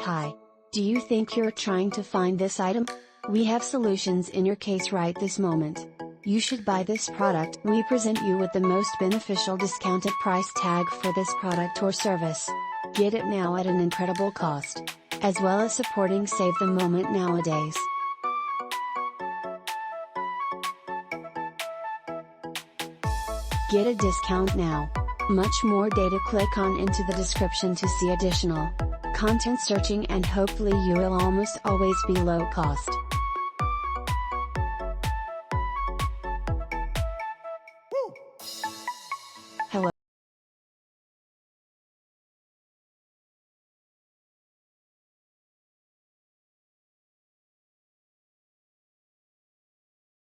Hi. Do you think you're trying to find this item? We have solutions in your case right this moment. You should buy this product. We present you with the most beneficial discounted price tag for this product or service. Get it now at an incredible cost. As well as supporting Save the Moment nowadays. Get a discount now. Much more data. Click on into the description to see additional content searching, and hopefully you will almost always be low cost.